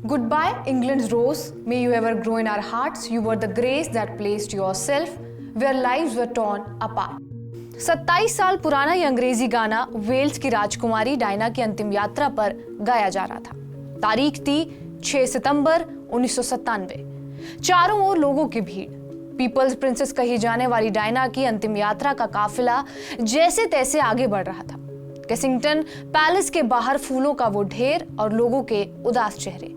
Goodbye, England's rose. May you ever grow in our hearts. You were the grace that placed yourself where lives were torn apart. 27 साल पुराना ये अंग्रेजी गाना Wales की राजकुमारी Diana की अंतिम यात्रा पर गाया जा रहा था। तारीख थी 6 सितंबर 1997। चारों ओर लोगों की भीड़। पीपल्स प्रिंसेस कही जाने वाली डायना की अंतिम यात्रा का काफिला जैसे तैसे आगे बढ़ रहा था। केसिंगटन पैलेस के बाहर फूलों का वो ढेर और लोगों के उदास चेहरे।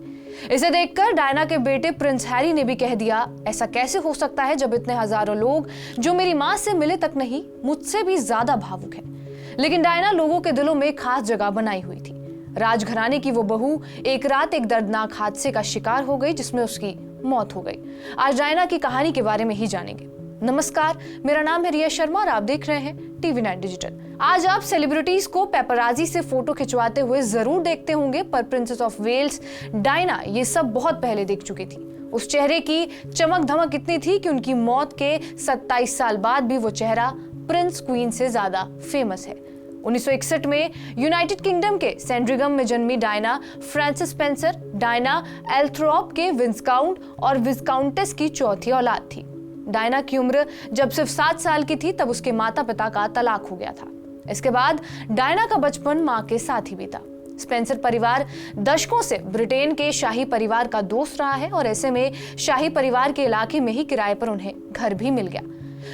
इसे देखकर डायना के बेटे प्रिंस हैरी ने भी कह दिया, ऐसा कैसे हो सकता है जब इतने हजारों लोग जो मेरी मां से मिले तक नहीं, मुझसे भी ज्यादा भावुक हैं। लेकिन डायना लोगों के दिलों में खास जगह बनाई हुई थी। राजघराने की वो बहू एक रात एक दर्दनाक हादसे का शिकार हो गई जिसमें उसकी मौत हो गई। आज डायना की कहानी के बारे में ही जानेंगे। नमस्कार, मेरा नाम है रिया शर्मा और आप देख रहे हैं टीवी 9 डिजिटल। आज आप सेलिब्रिटीज को पेपराजी से फोटो खिंचवाते हुए जरूर देखते होंगे, पर प्रिंसेस ऑफ वेल्स डायना ये सब बहुत पहले देख चुकी थी। उस चेहरे की चमक धमक इतनी थी कि उनकी मौत के 27 साल बाद भी वो चेहरा प्रिंस क्वीन से ज्यादा फेमस है। 1961 में यूनाइटेड किंगडम के सैंड्रिगम में जन्मी डायना फ्रांसिस स्पेंसर, डायना एल्थ्रॉप के विस्काउंट और विस्काउंटेस की चौथी औलाद थी। डायना की उम्र जब सिर्फ 7 साल की थी तब उसके माता पिता का तलाक हो गया था। इसके बाद डायना का बचपन मां के साथ ही बीता। स्पेंसर परिवार दशकों से ब्रिटेन के शाही परिवार का दोस्त रहा है और ऐसे में शाही परिवार के इलाके में ही किराए पर उन्हें घर भी मिल गया।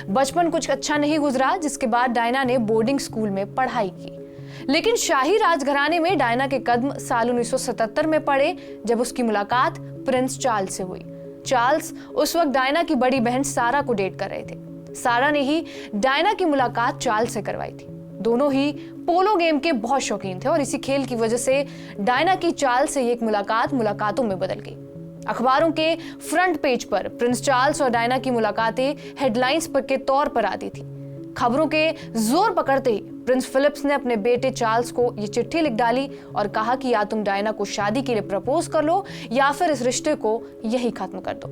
बचपन कुछ अच्छा नहीं गुजरा, जिसके बाद डायना ने बोर्डिंग स्कूल में पढ़ाई की। लेकिन शाही राजघराने में डायना के कदम साल 1977 में पड़े जब उसकी मुलाकात प्रिंस चार्ल्स से हुई। चार्ल्स उस वक्त डायना की बड़ी बहन सारा को डेट कर रहे थे। सारा ने ही डायना की मुलाकात चार्ल्स से करवाई थी। दोनों ही पोलो गेम के बहुत शौकीन थे और इसी खेल की वजह से डायना की चार्ल्स से एक मुलाकातों में बदल गई। अखबारों के फ्रंट पेज पर प्रिंस चार्ल्स और डायना की मुलाकातें हेडलाइंस पर के तौर पर आती थी। खबरों के जोर पकड़ते ही प्रिंस फिलिप्स ने अपने बेटे चार्ल्स को ये चिट्ठी लिख डाली और कहा कि या तुम डायना को शादी के लिए प्रपोज कर लो या फिर इस रिश्ते को यही खत्म कर दो।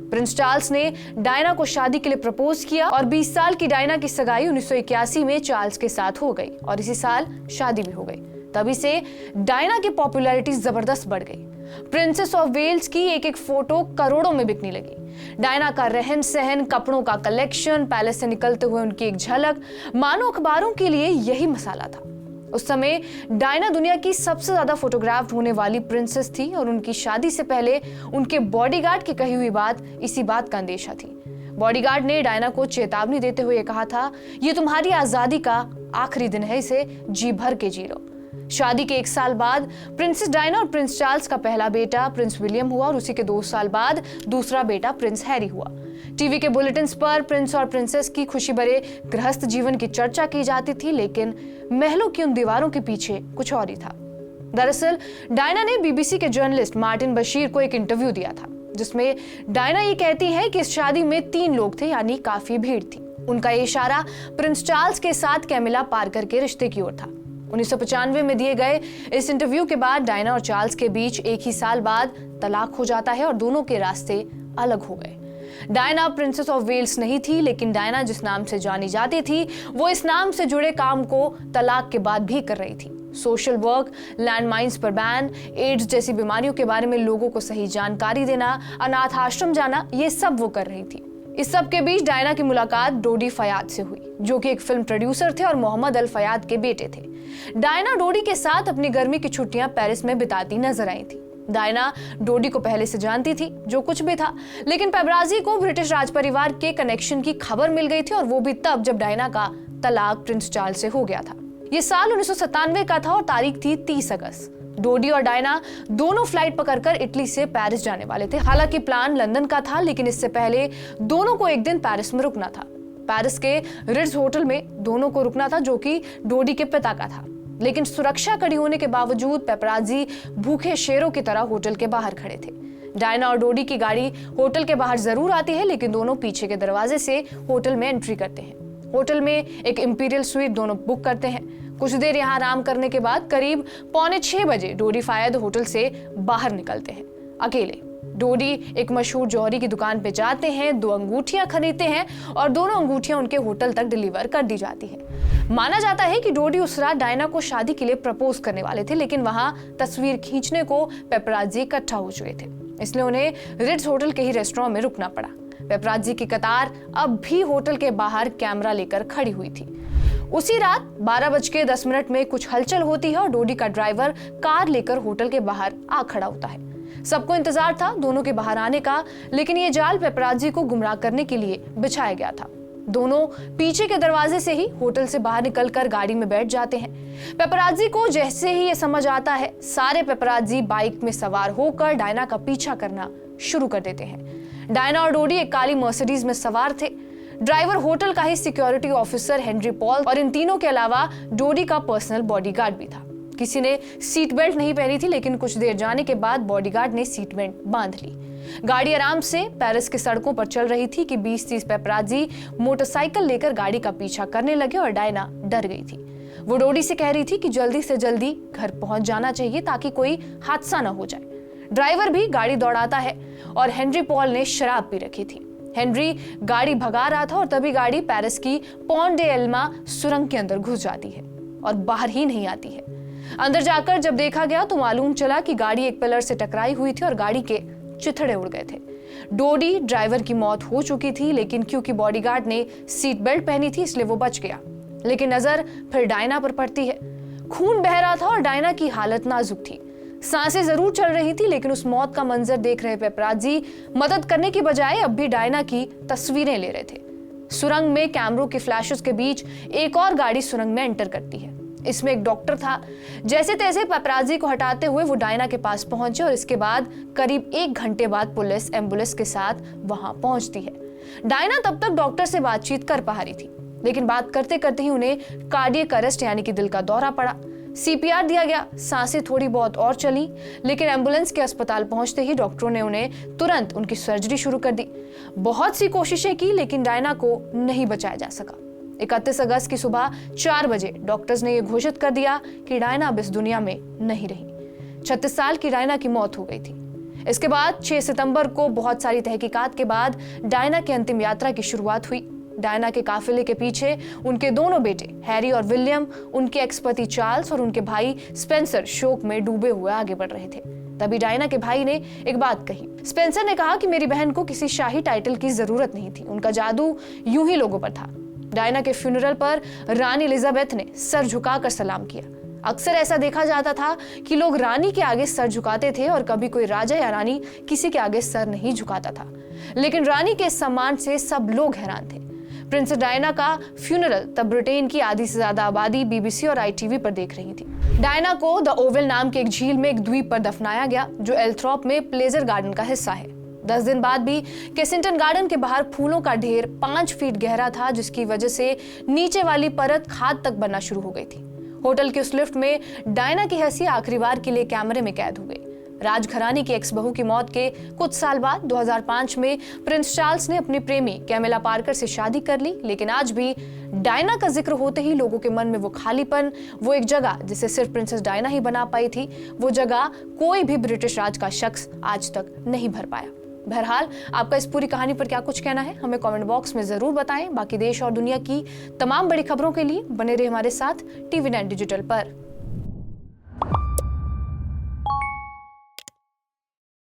प्रिंस चार्ल्स ने डायना को शादी के लिए प्रपोज किया और 20 साल की डायना की सगाई 1981 में चार्ल्स के साथ हो गई और इसी साल शादी भी हो गई। तभी से डायना की पॉपुलैरिटी जबरदस्त बढ़ गई। प्रिंसेस ऑफ वेल्स की एक एक फोटो करोड़ों में बिकने लगी। डायना का रहन सहन, कपड़ों का कलेक्शन, पैलेस से निकलते हुए उनकी एक झलक, मानो अखबारों के लिए यही मसाला था। उस समय डायना दुनिया की सबसे ज्यादा फोटोग्राफ होने वाली प्रिंसेस थी और उनकी शादी से पहले उनके बॉडीगार्ड की कही हुई बात इसी बात का अंदेशा थी। बॉडीगार्ड ने डायना को चेतावनी देते हुए कहा था, ये तुम्हारी आजादी का आखिरी दिन है, इसे जी भर के जी लो। शादी के 1 साल बाद प्रिंसेस डायना और प्रिंस चार्ल्स का पहला बेटा प्रिंस विलियम हुआ और उसी के 2 साल बाद दूसरा बेटा प्रिंस हैरी हुआ। टीवी के बुलेटिन्स पर प्रिंस और प्रिंसेस की खुशी भरे गृहस्थ जीवन की चर्चा की जाती थी, लेकिन महलों की उन दीवारों के पीछे कुछ और ही था। दरअसल डायना ने बीबीसी के जर्नलिस्ट मार्टिन बशीर को एक इंटरव्यू दिया था जिसमें डायना ये कहती है कि इस शादी में 3 लोग थे, यानी काफी भीड़ थी। उनका ये इशारा प्रिंस चार्ल्स के साथ कैमिला पार्कर के रिश्ते की ओर था। 1995 में दिए गए इस इंटरव्यू के बाद डायना और चार्ल्स के बीच एक ही साल बाद तलाक हो जाता है और दोनों के रास्ते अलग हो गए। डायना प्रिंसेस ऑफ वेल्स नहीं थी, लेकिन डायना जिस नाम से जानी जाती थी वो इस नाम से जुड़े काम को तलाक के बाद भी कर रही थी। सोशल वर्क, लैंड माइंस पर बैन, एड्स जैसी बीमारियों के बारे में लोगों को सही जानकारी देना, अनाथ आश्रम जाना, ये सब वो कर रही थी। इस सब के बीच डायना की मुलाकात डोडी फयाद से हुई, जो कि एक फिल्म प्रोड्यूसर थे और मोहम्मद अल फयाद के बेटे थे। डायना डोडी के साथ अपनी गर्मी की छुट्टियां पेरिस में बिताती नजर आई थी। डायना डोडी को पहले से जानती थी, जो कुछ भी था, लेकिन पेपराजी को ब्रिटिश राजपरिवार के कनेक्शन की खबर मिल गई थी और वो भी तब जब डायना का तलाक प्रिंस चार्ल्स से हो गया था। ये साल 1997 का था और तारीख थी 30 अगस्त। डोडी और डायना दोनों फ्लाइट पकड़कर इटली से पेरिस जाने वाले थे। हालांकि प्लान लंदन का था, लेकिन इससे पहले दोनों को एक दिन पेरिस में रुकना था। पेरिस के रिट्ज होटल में दोनों को रुकना था, जो कि डोडी के पिता का था। लेकिन सुरक्षा कड़ी होने के बावजूद पेपराजी भूखे शेरों की तरह होटल के बाहर खड़े थे। डायना और डोडी की गाड़ी होटल के बाहर जरूर आती है, लेकिन दोनों पीछे के दरवाजे से होटल में एंट्री करते हैं। होटल में एक इंपीरियल स्वीट दोनों बुक करते हैं। कुछ देर यहाँ आराम करने के बाद करीब 5:45 बजे डोडी फयाद होटल से बाहर निकलते हैं अकेले। डोडी एक मशहूर जौहरी की दुकान पे जाते हैं, 2 अंगूठियां खरीदते हैं और दोनों अंगूठियां उनके होटल तक डिलीवर कर दी जाती है। माना जाता है कि डोडी उस रात डायना को शादी के लिए प्रपोज करने वाले थे, लेकिन वहां तस्वीर खींचने को पेपराजी इकट्ठा हो चुके थे, इसलिए उन्हें रिट्ज होटल के ही रेस्टोरेंट में रुकना पड़ा। पेपराजी की कतार अब भी होटल के बाहर कैमरा लेकर खड़ी हुई थी। उसी रात 12:10 में कुछ हलचल होती है और डोडी का ड्राइवर कार लेकर होटल के बाहर आ खड़ा होता है। सबको इंतजार था दोनों के बाहर आने का, लेकिन ये जाल पेपराजी को गुमराह करने के लिए बिछाया गया था। दोनों पीछे के दरवाजे से ही होटल से बाहर निकलकर गाड़ी में बैठ जाते हैं। पेपराजी को जैसे ही ये समझ आता है, सारे पेपराजी बाइक में सवार होकर डायना का पीछा करना शुरू कर देते हैं। डायना और डोडी एक काली मर्सिडीज में सवार थे। ड्राइवर होटल का ही सिक्योरिटी ऑफिसर हेनरी पॉल और इन तीनों के अलावा डोडी का पर्सनल बॉडीगार्ड भी था। किसी ने सीट बेल्ट नहीं पहनी थी, लेकिन कुछ देर जाने के बाद बॉडीगार्ड ने सीट बेल्ट बांध ली। गाड़ी आराम से पेरिस की सड़कों पर चल रही थी कि 20-30 पेपराजी मोटरसाइकिल लेकर गाड़ी का पीछा करने लगे और डायना डर गई थी। वो डोडी से कह रही थी कि जल्दी से जल्दी घर पहुंच जाना चाहिए ताकि कोई हादसा ना हो जाए। ड्राइवर भी गाड़ी दौड़ाता है और हेनरी पॉल ने शराब पी रखी थी। हेनरी गाड़ी भगा रहा था और तभी गाड़ी पेरिस की पॉन्ट डे एल्मा सुरंग के अंदर घुस जाती है और बाहर ही नहीं आती है। अंदर जाकर जब देखा गया तो मालूम चला कि गाड़ी एक पिलर से टकराई हुई थी और गाड़ी के चिथड़े उड़ गए थे। डोडी ड्राइवर की मौत हो चुकी थी, लेकिन क्योंकि बॉडीगार्ड ने सीट बेल्ट पहनी थी इसलिए वो बच गया। लेकिन नजर फिर डायना पर पड़ती है। खून बह रहा था और डायना की हालत नाजुक थी। सांसें जरूर चल रही थी, लेकिन उस मौत का मंजर देख रहे पेपराजी मदद करने की बजाय अब भी डायना की तस्वीरें ले रहे थे। सुरंग में कैमरों के फ्लैशेस के बीच एक और गाड़ी सुरंग में एंटर करती है। इसमें एक डॉक्टर था। जैसे तैसे पेपराजी को हटाते हुए वो डायना के पास पहुंचे और इसके बाद करीब 1 घंटे बाद पुलिस एम्बुलेंस के साथ वहां पहुंचती है। डायना तब तक डॉक्टर से बातचीत कर पा रही थी, लेकिन बात करते करते ही उन्हें कार्डियक अरेस्ट यानी कि दिल का दौरा पड़ा। सीपीआर दिया गया, सांसें थोड़ी बहुत और चली, लेकिन एम्बुलेंस के अस्पताल पहुंचते ही डॉक्टरों ने उन्हें तुरंत उनकी सर्जरी शुरू कर दी। बहुत सी कोशिशें की, लेकिन डायना को नहीं बचाया जा सका। 31 अगस्त की सुबह 4 बजे डॉक्टर्स ने यह घोषित कर दिया कि डायना अब इस दुनिया में नहीं रही। 36 साल की डायना की मौत हो गई थी। इसके बाद 6 सितंबर को बहुत सारी तहकीकात के बाद डायना की अंतिम यात्रा की शुरुआत हुई। डायना के काफिले के पीछे उनके दोनों बेटे हैरी और विलियम, उनके एक्स पति चार्ल्स और उनके भाई स्पेंसर शोक में डूबे हुए आगे बढ़ रहे थे। तभी डायना के भाई ने एक बात कही। स्पेंसर ने कहा कि मेरी बहन को किसी शाही टाइटल की जरूरत नहीं थी, उनका जादू यूं ही लोगों पर था। डायना के फ्यूनरल पर रानी एलिजाबेथ ने सर झुकाकर सलाम किया। अक्सर ऐसा देखा जाता था कि लोग रानी के आगे सर झुकाते थे और कभी कोई राजा या रानी किसी के आगे सर नहीं झुकाता था, लेकिन रानी के सम्मान से सब लोग हैरान थे। प्रिंसेस डायना का फ्यूनरल तब ब्रिटेन की आधी से ज्यादा आबादी बीबीसी और आईटीवी पर देख रही थी। डायना को द ओवल नाम के एक झील में एक द्वीप पर दफनाया गया, जो एल्थ्रॉप में प्लेजर गार्डन का हिस्सा है। 10 दिन बाद भी केसिंगटन गार्डन के बाहर फूलों का ढेर 5 फीट गहरा था, जिसकी वजह से नीचे वाली परत खाद तक बनना शुरू हो गई थी। होटल की उस लिफ्ट में डायना की हंसी आखिरी बार के लिए कैमरे में कैद हो गई। राजघराने की एक्स बहू की मौत के कुछ साल बाद 2005 में प्रिंस चार्ल्स ने अपनी प्रेमी कैमिला पार्कर से शादी कर ली, लेकिन आज भी डायना का जिक्र होते ही लोगों के मन में वो खालीपन, वो एक जगह जिसे सिर्फ प्रिंसेस डायना ही बना पाई थी, वो जगह कोई भी ब्रिटिश राज का शख्स आज तक नहीं भर पाया। बहरहाल, आपका इस पूरी कहानी पर क्या कुछ कहना है हमें कमेंट बॉक्स में जरूर बताएं। बाकी देश और दुनिया की तमाम बड़ी खबरों के लिए बने रहे हमारे साथ TV9 डिजिटल पर।